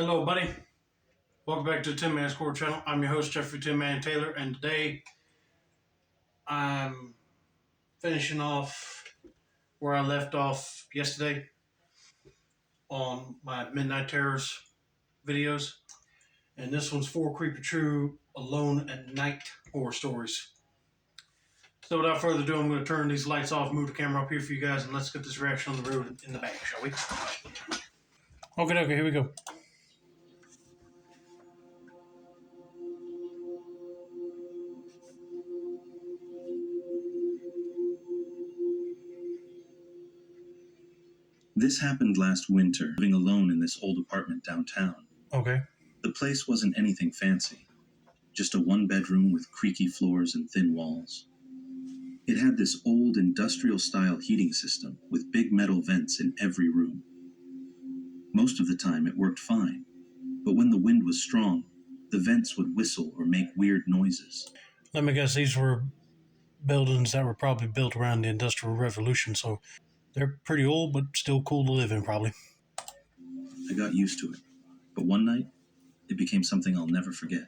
Hello, buddy. Welcome back to the Tin Man Score channel. I'm your host, Jeffrey Tin Man Taylor, and today I'm finishing off where I left off yesterday on my Midnight Terrors videos. And this one's 4 Creepy True Alone at Night horror stories. So without further ado, I'm going to turn these lights off, move the camera up here for you guys, and let's get this reaction on the road in the bag, shall we? Okay, here we go. This happened last winter, living alone in this old apartment downtown. Okay. The place wasn't anything fancy, just a one-bedroom with creaky floors and thin walls. It had this old industrial-style heating system with big metal vents in every room. Most of the time it worked fine, but when the wind was strong, the vents would whistle or make weird noises. Let me guess, these were buildings that were probably built around the Industrial Revolution, so they're pretty old, but still cool to live in, probably. I got used to it, but one night, it became something I'll never forget.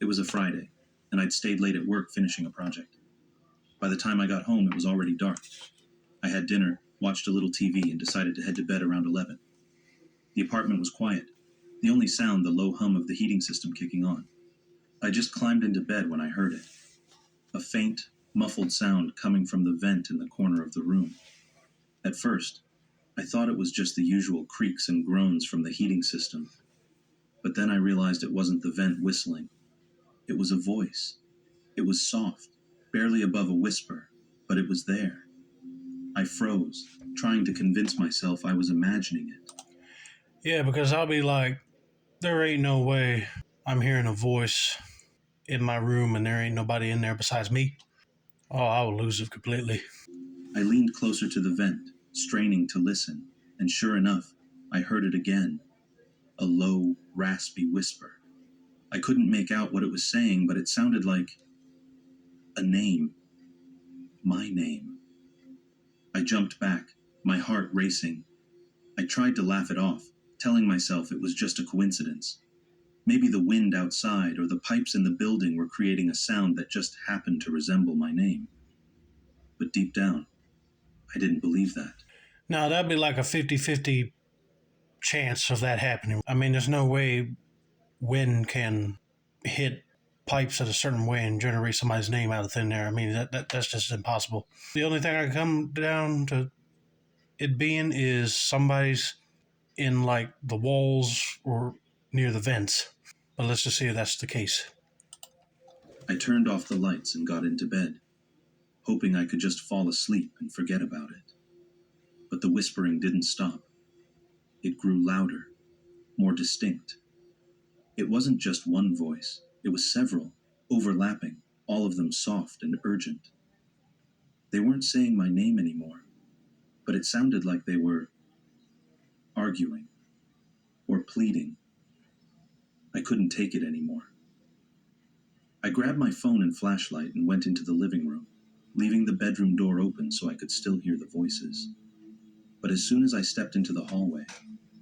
It was a Friday, and I'd stayed late at work finishing a project. By the time I got home, it was already dark. I had dinner, watched a little TV, and decided to head to bed around 11. The apartment was quiet, the only sound the low hum of the heating system kicking on. I just climbed into bed when I heard it. A faint, muffled sound coming from the vent in the corner of the room. At first, I thought it was just the usual creaks and groans from the heating system. But then I realized it wasn't the vent whistling. It was a voice. It was soft, barely above a whisper, but it was there. I froze, trying to convince myself I was imagining it. Yeah, because I'll be like, there ain't no way I'm hearing a voice in my room and there ain't nobody in there besides me. Oh, I will lose it completely. I leaned closer to the vent, straining to listen, and sure enough, I heard it again. A low, raspy whisper. I couldn't make out what it was saying, but it sounded like a name. My name. I jumped back, my heart racing. I tried to laugh it off, telling myself it was just a coincidence. Maybe the wind outside or the pipes in the building were creating a sound that just happened to resemble my name. But deep down, I didn't believe that. Now, that'd be like a 50-50 chance of that happening. I mean, there's no way wind can hit pipes at a certain way and generate somebody's name out of thin air. I mean, that's just impossible. The only thing I can come down to it being is somebody's in like the walls or near the vents. But let's just see if that's the case. I turned off the lights and got into bed, hoping I could just fall asleep and forget about it. But the whispering didn't stop. It grew louder, more distinct. It wasn't just one voice, it was several, overlapping, all of them soft and urgent. They weren't saying my name anymore, but it sounded like they were arguing or pleading. I couldn't take it anymore. I grabbed my phone and flashlight and went into the living room, leaving the bedroom door open so I could still hear the voices. But as soon as I stepped into the hallway,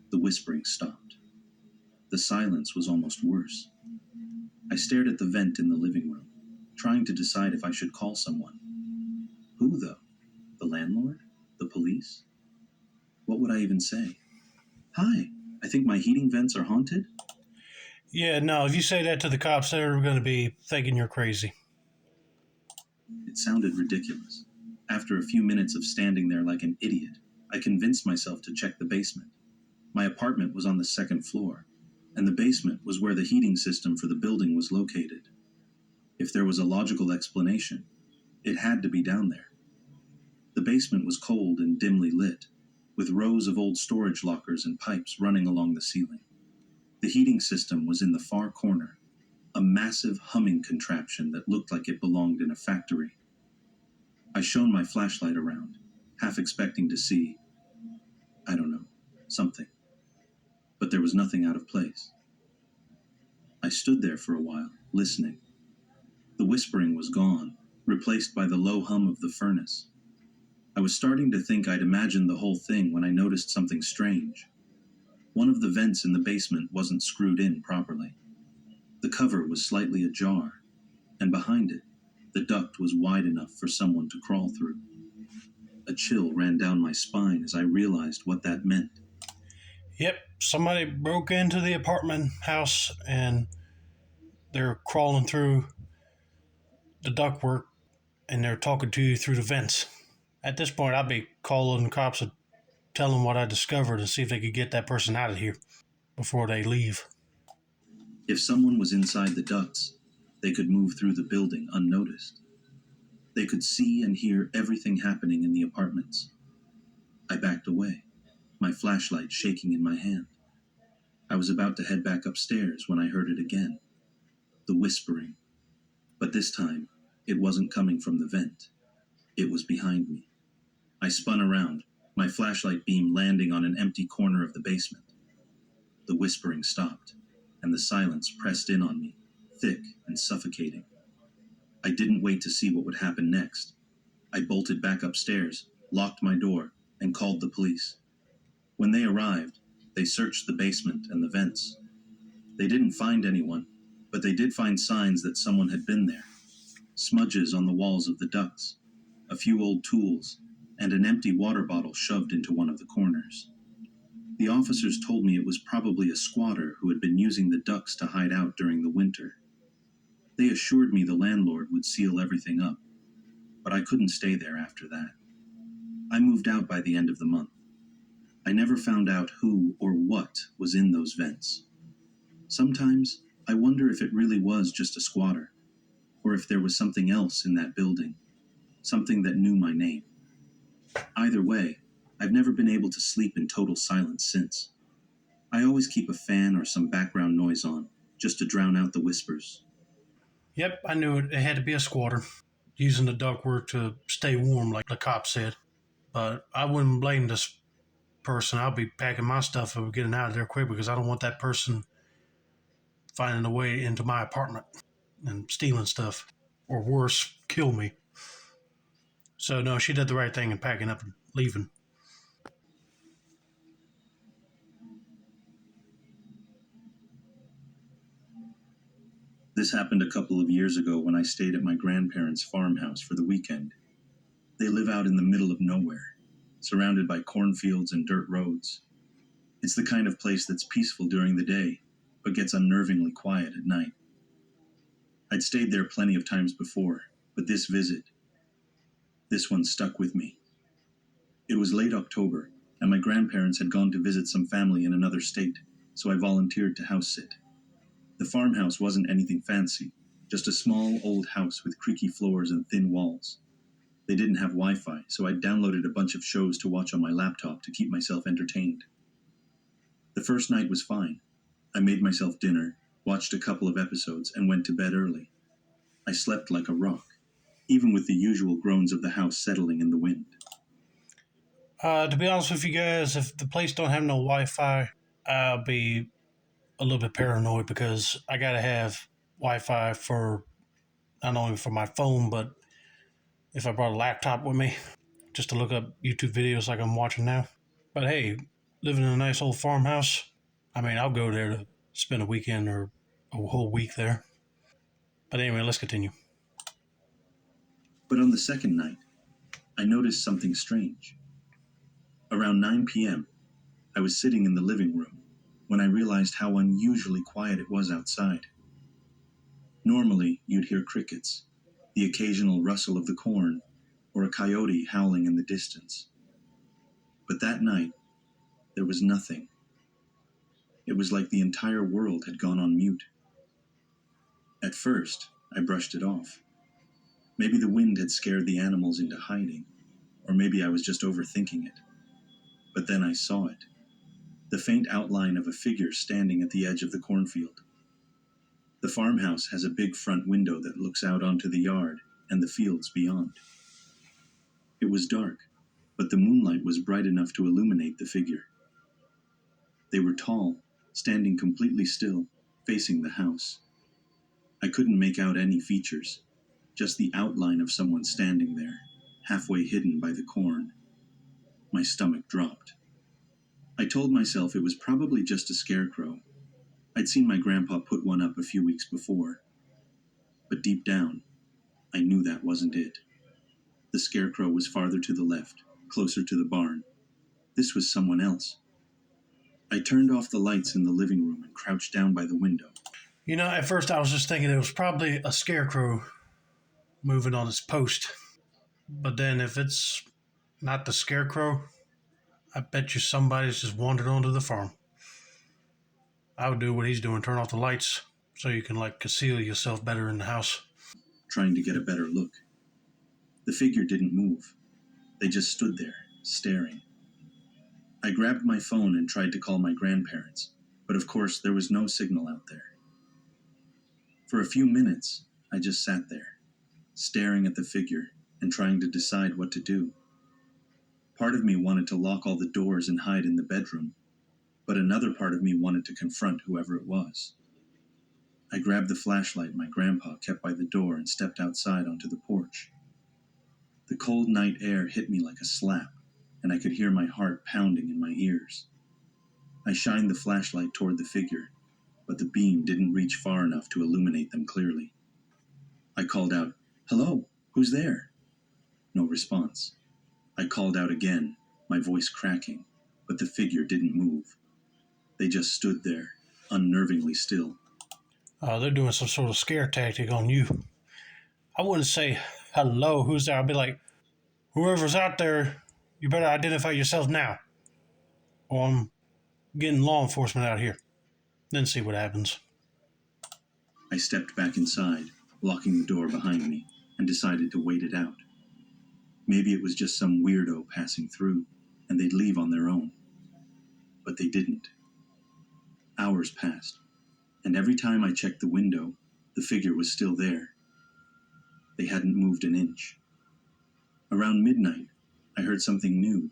the whispering stopped. The silence was almost worse. I stared at the vent in the living room, trying to decide if I should call someone. Who, though? The landlord? The police? What would I even say? Hi, I think my heating vents are haunted? Yeah, no, if you say that to the cops, they're going to be thinking you're crazy. It sounded ridiculous. After a few minutes of standing there like an idiot, I convinced myself to check the basement. My apartment was on the second floor, and the basement was where the heating system for the building was located. If there was a logical explanation, it had to be down there. The basement was cold and dimly lit, with rows of old storage lockers and pipes running along the ceiling. The heating system was in the far corner, a massive humming contraption that looked like it belonged in a factory. I shone my flashlight around, half expecting to see, I don't know, something. But there was nothing out of place. I stood there for a while, listening. The whispering was gone, replaced by the low hum of the furnace. I was starting to think I'd imagined the whole thing when I noticed something strange. One of the vents in the basement wasn't screwed in properly. The cover was slightly ajar, and behind it, the duct was wide enough for someone to crawl through. A chill ran down my spine as I realized what that meant. Yep, somebody broke into the apartment house and they're crawling through the ductwork and they're talking to you through the vents. At this point, I'd be calling the cops and tell them what I discovered and see if they could get that person out of here before they leave. If someone was inside the ducts, they could move through the building unnoticed. They could see and hear everything happening in the apartments. I backed away, my flashlight shaking in my hand. I was about to head back upstairs when I heard it again. The whispering. But this time, it wasn't coming from the vent. It was behind me. I spun around, my flashlight beam landing on an empty corner of the basement. The whispering stopped, and the silence pressed in on me, thick and suffocating. I didn't wait to see what would happen next. I bolted back upstairs, locked my door, and called the police. When they arrived, they searched the basement and the vents. They didn't find anyone, but they did find signs that someone had been there. Smudges on the walls of the ducts, a few old tools, and an empty water bottle shoved into one of the corners. The officers told me it was probably a squatter who had been using the ducts to hide out during the winter. They assured me the landlord would seal everything up, but I couldn't stay there after that. I moved out by the end of the month. I never found out who or what was in those vents. Sometimes I wonder if it really was just a squatter, or if there was something else in that building, something that knew my name. Either way, I've never been able to sleep in total silence since. I always keep a fan or some background noise on, just to drown out the whispers. Yep, I knew it. It had to be a squatter using the ductwork to stay warm, like the cop said. But I wouldn't blame this person. I'll be packing my stuff and getting out of there quick because I don't want that person finding a way into my apartment and stealing stuff, or worse, kill me. So no, she did the right thing in packing up and leaving. This happened a couple of years ago when I stayed at my grandparents' farmhouse for the weekend. They live out in the middle of nowhere, surrounded by cornfields and dirt roads. It's the kind of place that's peaceful during the day, but gets unnervingly quiet at night. I'd stayed there plenty of times before, but this one stuck with me. It was late October, and my grandparents had gone to visit some family in another state, so I volunteered to house sit. The farmhouse wasn't anything fancy, just a small old house with creaky floors and thin walls. They didn't have Wi-Fi, so I downloaded a bunch of shows to watch on my laptop to keep myself entertained. The first night was fine. I made myself dinner, watched a couple of episodes, and went to bed early. I slept like a rock, even with the usual groans of the house settling in the wind. To be honest with you guys, if the place don't have no Wi-Fi, I'll be a little bit paranoid because I gotta have Wi-Fi for not only for my phone, but if I brought a laptop with me, just to look up YouTube videos like I'm watching now. But hey, living in a nice old farmhouse, I mean, I'll go there to spend a weekend or a whole week there. But anyway, let's continue. But on the second night, I noticed something strange. Around 9 p.m., I was sitting in the living room when I realized how unusually quiet it was outside. Normally, you'd hear crickets, the occasional rustle of the corn, or a coyote howling in the distance. But that night, there was nothing. It was like the entire world had gone on mute. At first, I brushed it off. Maybe the wind had scared the animals into hiding, or maybe I was just overthinking it. But then I saw it. The faint outline of a figure standing at the edge of the cornfield. The farmhouse has a big front window that looks out onto the yard and the fields beyond. It was dark, but the moonlight was bright enough to illuminate the figure. They were tall, standing completely still, facing the house. I couldn't make out any features, just the outline of someone standing there, halfway hidden by the corn. My stomach dropped. I told myself it was probably just a scarecrow. I'd seen my grandpa put one up a few weeks before. But deep down, I knew that wasn't it. The scarecrow was farther to the left, closer to the barn. This was someone else. I turned off the lights in the living room and crouched down by the window. You know, at first I was just thinking it was probably a scarecrow moving on its post. But then if it's not the scarecrow, I bet you somebody's just wandered onto the farm. I would do what he's doing, turn off the lights so you can conceal yourself better in the house. Trying to get a better look. The figure didn't move. They just stood there, staring. I grabbed my phone and tried to call my grandparents, but of course there was no signal out there. For a few minutes, I just sat there, staring at the figure and trying to decide what to do. Part of me wanted to lock all the doors and hide in the bedroom, but another part of me wanted to confront whoever it was. I grabbed the flashlight my grandpa kept by the door and stepped outside onto the porch. The cold night air hit me like a slap, and I could hear my heart pounding in my ears. I shined the flashlight toward the figure, but the beam didn't reach far enough to illuminate them clearly. I called out, "Hello, who's there?" No response. I called out again, my voice cracking, but the figure didn't move. They just stood there, unnervingly still. They're doing some sort of scare tactic on you. I wouldn't say, "Hello, who's there?" I'd be like, "Whoever's out there, you better identify yourself now, or I'm getting law enforcement out here." Then see what happens. I stepped back inside, locking the door behind me, and decided to wait it out. Maybe it was just some weirdo passing through, and they'd leave on their own. But they didn't. Hours passed, and every time I checked the window, the figure was still there. They hadn't moved an inch. Around midnight, I heard something new,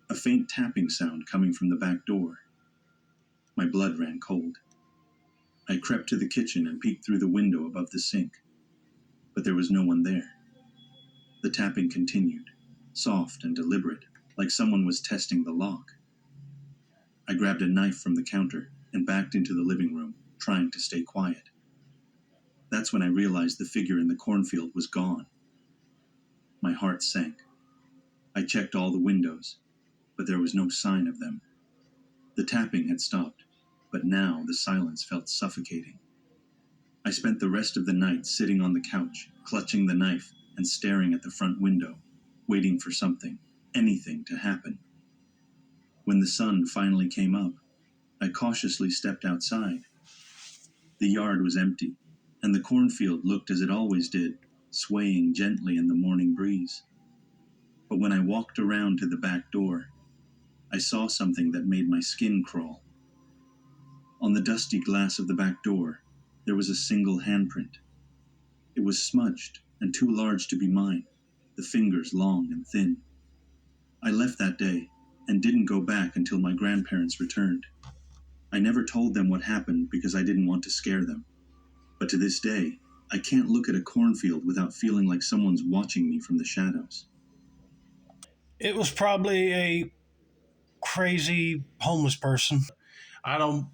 a faint tapping sound coming from the back door. My blood ran cold. I crept to the kitchen and peeked through the window above the sink, but there was no one there. The tapping continued, soft and deliberate, like someone was testing the lock. I grabbed a knife from the counter and backed into the living room, trying to stay quiet. That's when I realized the figure in the cornfield was gone. My heart sank. I checked all the windows, but there was no sign of them. The tapping had stopped, but now the silence felt suffocating. I spent the rest of the night sitting on the couch, clutching the knife and staring at the front window, waiting for something, anything to happen. When the sun finally came up, I cautiously stepped outside. The yard was empty, and the cornfield looked as it always did, swaying gently in the morning breeze. But when I walked around to the back door, I saw something that made my skin crawl. On the dusty glass of the back door, there was a single handprint. It was smudged and too large to be mine, the fingers long and thin. I left that day and didn't go back until my grandparents returned. I never told them what happened because I didn't want to scare them. But to this day, I can't look at a cornfield without feeling like someone's watching me from the shadows. It was probably a crazy homeless person. I don't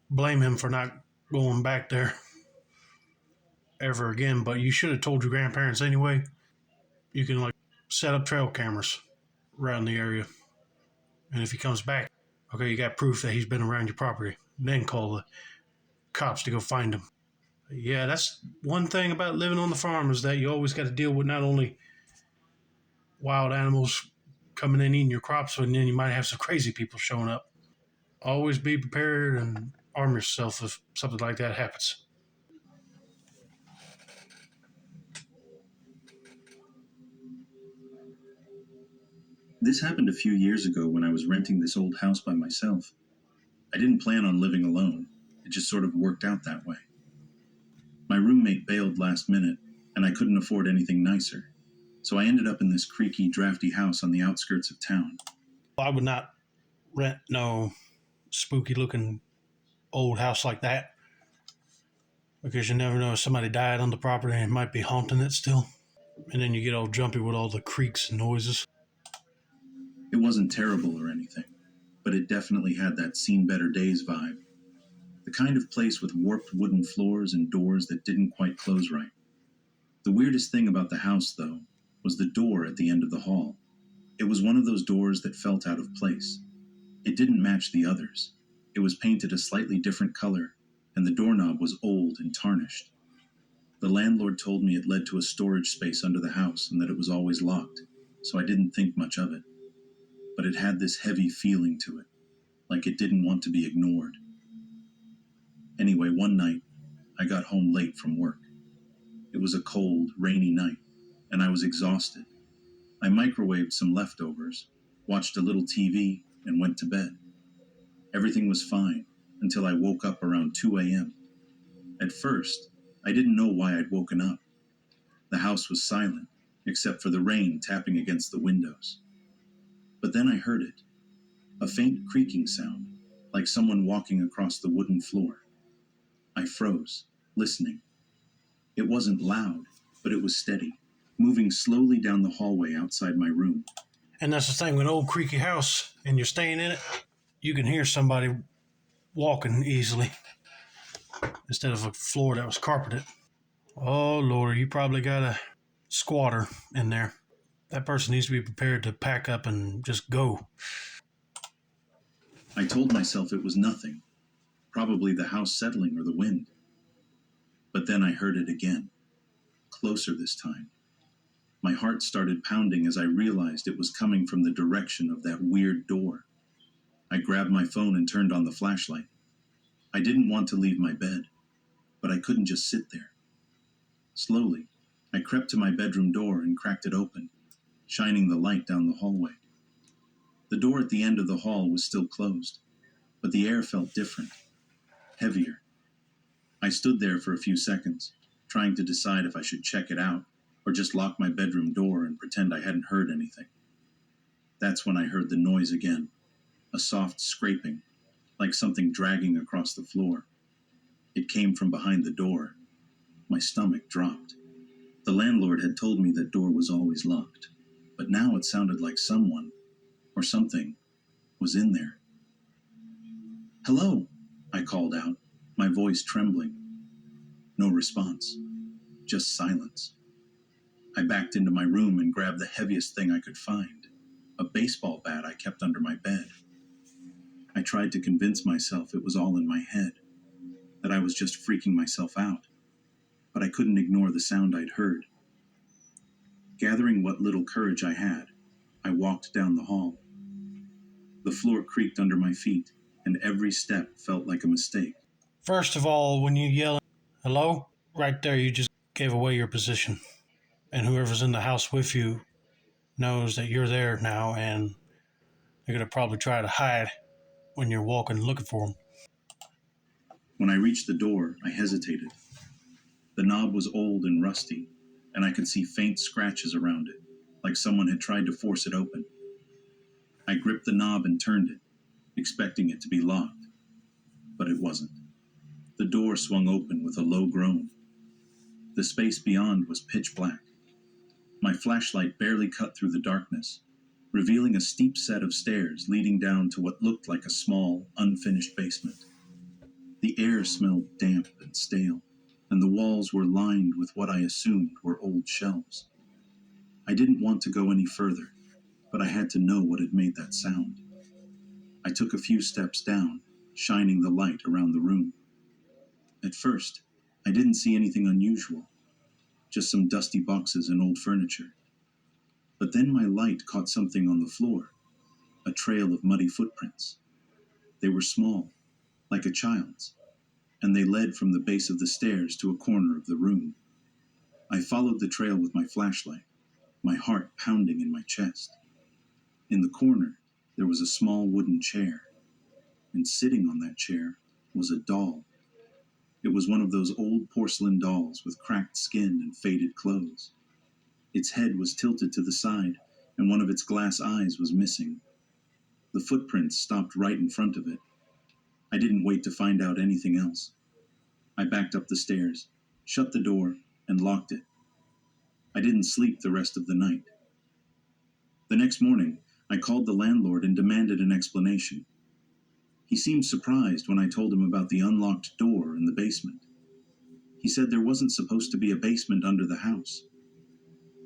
blame him for not going back there ever again, but you should have told your grandparents anyway. You can set up trail cameras around the area. And if he comes back, okay, you got proof that he's been around your property. Then call the cops to go find him. Yeah, that's one thing about living on the farm is that you always got to deal with not only wild animals coming in eating your crops, but then you might have some crazy people showing up. Always be prepared and arm yourself if something like that happens. This happened a few years ago when I was renting this old house by myself. I didn't plan on living alone. It just sort of worked out that way. My roommate bailed last minute, and I couldn't afford anything nicer. So I ended up in this creaky, drafty house on the outskirts of town. I would not rent no spooky-looking old house like that, because you never know if somebody died on the property and it might be haunting it still. And then you get all jumpy with all the creaks and noises. It wasn't terrible or anything, but it definitely had that seen better days vibe. The kind of place with warped wooden floors and doors that didn't quite close right. The weirdest thing about the house, though, was the door at the end of the hall. It was one of those doors that felt out of place. It didn't match the others. It was painted a slightly different color, and the doorknob was old and tarnished. The landlord told me it led to a storage space under the house and that it was always locked, so I didn't think much of it. But it had this heavy feeling to it, like it didn't want to be ignored. Anyway, one night, I got home late from work. It was a cold, rainy night, and I was exhausted. I microwaved some leftovers, watched a little TV, and went to bed. Everything was fine until I woke up around 2 a.m. At first, I didn't know why I'd woken up. The house was silent, except for the rain tapping against the windows. But then I heard it, a faint creaking sound, like someone walking across the wooden floor. I froze, listening. It wasn't loud, but it was steady, moving slowly down the hallway outside my room. And that's the thing with an old creaky house and you're staying in it, you can hear somebody walking easily instead of a floor that was carpeted. Oh, Lord, you probably got a squatter in there. That person needs to be prepared to pack up and just go. I told myself it was nothing, probably the house settling or the wind. But then I heard it again, closer this time. My heart started pounding as I realized it was coming from the direction of that weird door. I grabbed my phone and turned on the flashlight. I didn't want to leave my bed, but I couldn't just sit there. Slowly, I crept to my bedroom door and cracked it open, shining the light down the hallway. The door at the end of the hall was still closed, but the air felt different, heavier. I stood there for a few seconds, trying to decide if I should check it out or just lock my bedroom door and pretend I hadn't heard anything. That's when I heard the noise again, a soft scraping, like something dragging across the floor. It came from behind the door. My stomach dropped. The landlord had told me that door was always locked, but now it sounded like someone, or something, was in there. "Hello," I called out, my voice trembling. No response, just silence. I backed into my room and grabbed the heaviest thing I could find, a baseball bat I kept under my bed. I tried to convince myself it was all in my head, that I was just freaking myself out, but I couldn't ignore the sound I'd heard. Gathering what little courage I had, I walked down the hall. The floor creaked under my feet, and every step felt like a mistake. First of all, when you yell, hello, right there, you just gave away your position. And whoever's in the house with you knows that you're there now, and they're going to probably try to hide when you're walking looking for them. When I reached the door, I hesitated. The knob was old and rusty, and I could see faint scratches around it, like someone had tried to force it open. I gripped the knob and turned it, expecting it to be locked, but it wasn't. The door swung open with a low groan. The space beyond was pitch black. My flashlight barely cut through the darkness, revealing a steep set of stairs leading down to what looked like a small, unfinished basement. The air smelled damp and stale, and the walls were lined with what I assumed were old shelves. I didn't want to go any further, but I had to know what had made that sound. I took a few steps down, shining the light around the room. At first, I didn't see anything unusual, just some dusty boxes and old furniture. But then my light caught something on the floor, a trail of muddy footprints. They were small, like a child's, and they led from the base of the stairs to a corner of the room. I followed the trail with my flashlight, my heart pounding in my chest. In the corner, there was a small wooden chair, and sitting on that chair was a doll. It was one of those old porcelain dolls with cracked skin and faded clothes. Its head was tilted to the side, and one of its glass eyes was missing. The footprints stopped right in front of it. I didn't wait to find out anything else. I backed up the stairs, shut the door, and locked it. I didn't sleep the rest of the night. The next morning, I called the landlord and demanded an explanation. He seemed surprised when I told him about the unlocked door in the basement. He said there wasn't supposed to be a basement under the house.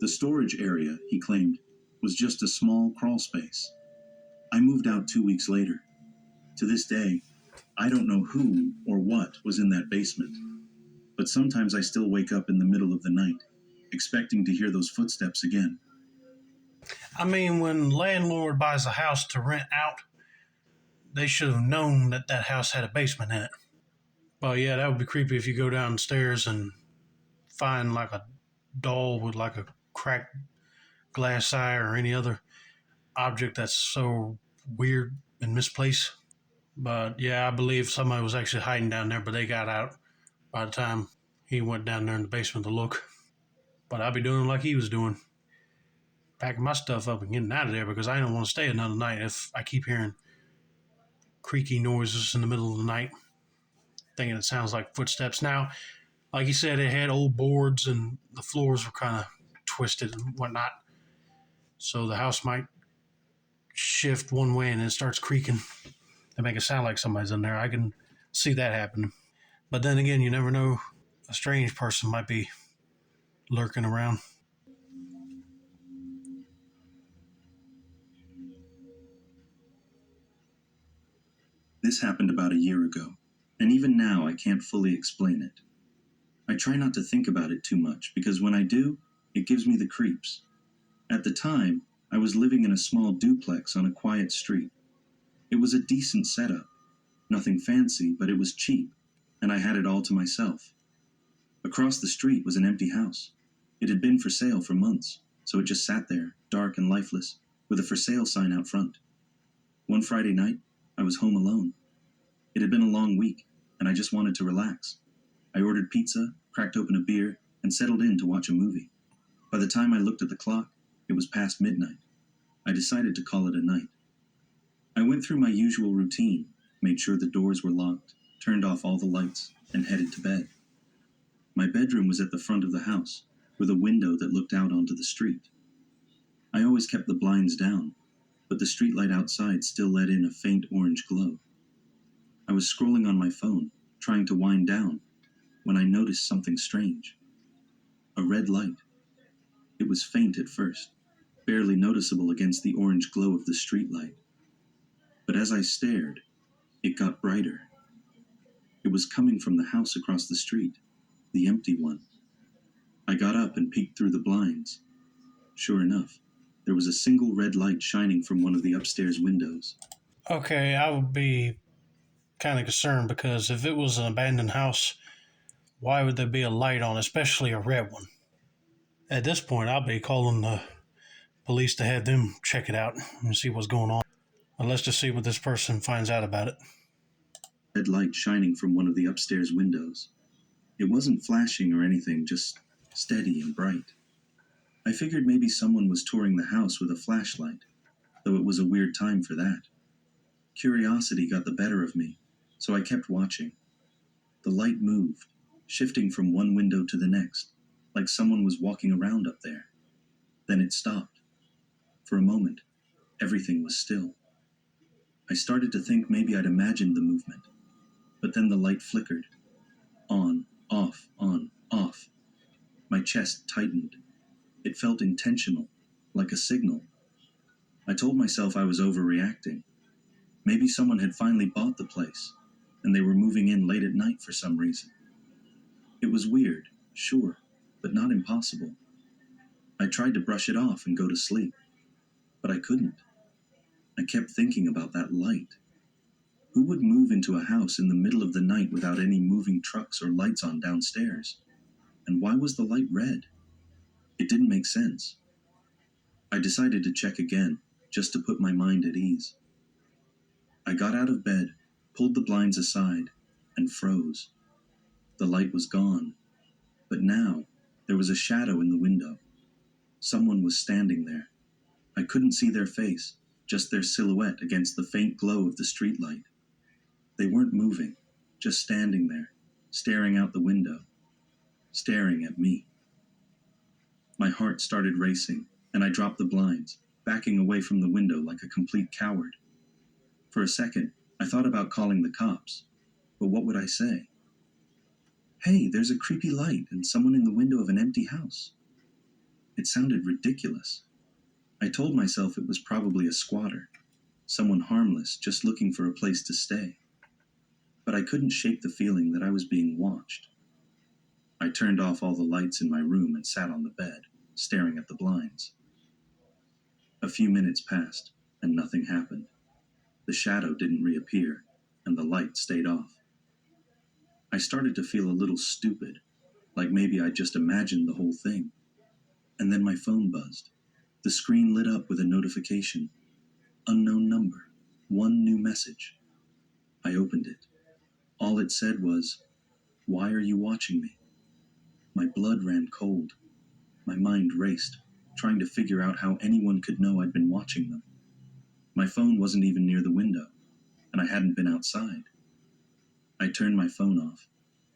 The storage area, he claimed, was just a small crawl space. I moved out 2 weeks later. To this day, I don't know who or what was in that basement, but sometimes I still wake up in the middle of the night, expecting to hear those footsteps again. I mean, when landlord buys a house to rent out, they should have known that that house had a basement in it. But yeah, that would be creepy if you go downstairs and find like a doll with like a cracked glass eye or any other object that's so weird and misplaced. But yeah, I believe somebody was actually hiding down there, but they got out by the time he went down there in the basement to look. But I'd be doing like he was doing, packing my stuff up and getting out of there because I don't want to stay another night if I keep hearing creaky noises in the middle of the night, thinking it sounds like footsteps. Now, like you said, it had old boards and the floors were kind of twisted and whatnot. So the house might shift one way and then it starts creaking to make it sound like somebody's in there. I can see that happening. But then again, you never know. A strange person might be lurking around. This happened about a year ago, and even now I can't fully explain it. I try not to think about it too much because when I do, it gives me the creeps. At the time, I was living in a small duplex on a quiet street. It was a decent setup. Nothing fancy, but it was cheap, and I had it all to myself. Across the street was an empty house. It had been for sale for months, so it just sat there, dark and lifeless, with a for sale sign out front. One Friday night, I was home alone. It had been a long week, and I just wanted to relax. I ordered pizza, cracked open a beer, and settled in to watch a movie. By the time I looked at the clock, it was past midnight. I decided to call it a night. I went through my usual routine, made sure the doors were locked, turned off all the lights, and headed to bed. My bedroom was at the front of the house, with a window that looked out onto the street. I always kept the blinds down, but the streetlight outside still let in a faint orange glow. I was scrolling on my phone, trying to wind down, when I noticed something strange. A red light. It was faint at first, barely noticeable against the orange glow of the streetlight. But as I stared, it got brighter. It was coming from the house across the street, the empty one. I got up and peeked through the blinds. Sure enough, there was a single red light shining from one of the upstairs windows. Okay, I would be kind of concerned because if it was an abandoned house, why would there be a light on, especially a red one? At this point, I'll be calling the police to have them check it out and see what's going on. But let's just see what this person finds out about it. Red light shining from one of the upstairs windows. It wasn't flashing or anything, just steady and bright. I figured maybe someone was touring the house with a flashlight, though it was a weird time for that. Curiosity got the better of me, so I kept watching. The light moved, shifting from one window to the next, like someone was walking around up there. Then it stopped. For a moment, everything was still. I started to think maybe I'd imagined the movement, but then the light flickered. On, off, on, off. My chest tightened. It felt intentional, like a signal. I told myself I was overreacting. Maybe someone had finally bought the place, and they were moving in late at night for some reason. It was weird, sure, but not impossible. I tried to brush it off and go to sleep, but I couldn't. I kept thinking about that light. Who would move into a house in the middle of the night without any moving trucks or lights on downstairs? And why was the light red? It didn't make sense. I decided to check again, just to put my mind at ease. I got out of bed, pulled the blinds aside, and froze. The light was gone, but now there was a shadow in the window. Someone was standing there. I couldn't see their face, just their silhouette against the faint glow of the streetlight. They weren't moving, just standing there, staring out the window, staring at me. My heart started racing, and I dropped the blinds, backing away from the window like a complete coward. For a second, I thought about calling the cops, but what would I say? Hey, there's a creepy light and someone in the window of an empty house. It sounded ridiculous. I told myself it was probably a squatter, someone harmless just looking for a place to stay. But I couldn't shake the feeling that I was being watched. I turned off all the lights in my room and sat on the bed, staring at the blinds. A few minutes passed, and nothing happened. The shadow didn't reappear, and the light stayed off. I started to feel a little stupid, like maybe I just imagined the whole thing. And then my phone buzzed. The screen lit up with a notification. Unknown number. One new message. I opened it. All it said was, "Why are you watching me?" My blood ran cold. My mind raced, trying to figure out how anyone could know I'd been watching them. My phone wasn't even near the window, and I hadn't been outside. I turned my phone off,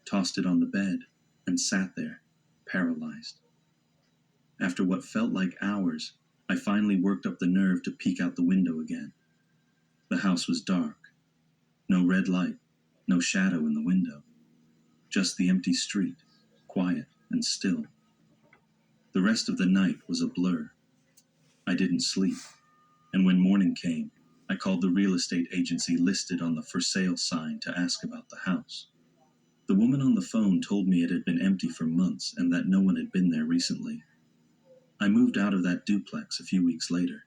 tossed it on the bed, and sat there, paralyzed. After what felt like hours, I finally worked up the nerve to peek out the window again. The house was dark. No red light, no shadow in the window. Just the empty street, quiet and still. The rest of the night was a blur. I didn't sleep, and when morning came, I called the real estate agency listed on the for sale sign to ask about the house. The woman on the phone told me it had been empty for months and that no one had been there recently. I moved out of that duplex a few weeks later.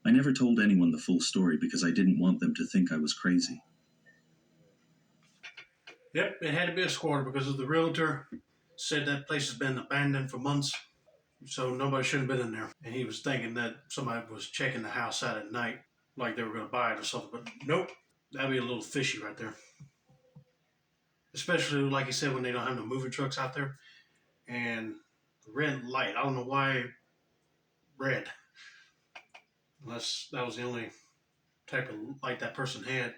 I never told anyone the full story because I didn't want them to think I was crazy. Yep, it had to be a squatter because the realtor said that place has been abandoned for months, so nobody shouldn't have been in there. And he was thinking that somebody was checking the house out at night, like they were going to buy it or something. But nope, that'd be a little fishy right there. Especially, like he said, when they don't have no moving trucks out there. And the red light, I don't know why red. Unless that was the only type of light that person had.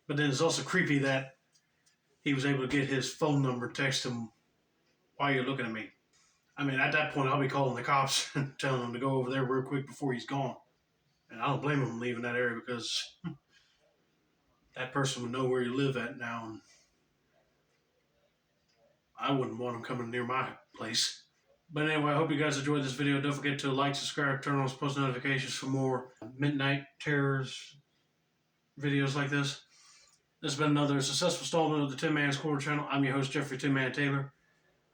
But then it's also creepy that he was able to get his phone number, text him, "Why are you looking at me?" I mean, at that point, I'll be calling the cops and telling them to go over there real quick before he's gone. And I don't blame him leaving that area because that person would know where you live at now. And I wouldn't want him coming near my place. But anyway, I hope you guys enjoyed this video. Don't forget to like, subscribe, turn on post notifications for more Midnight Terrors videos like this. This has been another successful installment of the Tin Man Squirrel channel. I'm your host, Jeffrey Tin Man Taylor.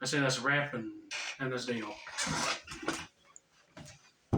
I say that's a wrap, and that's Daniel.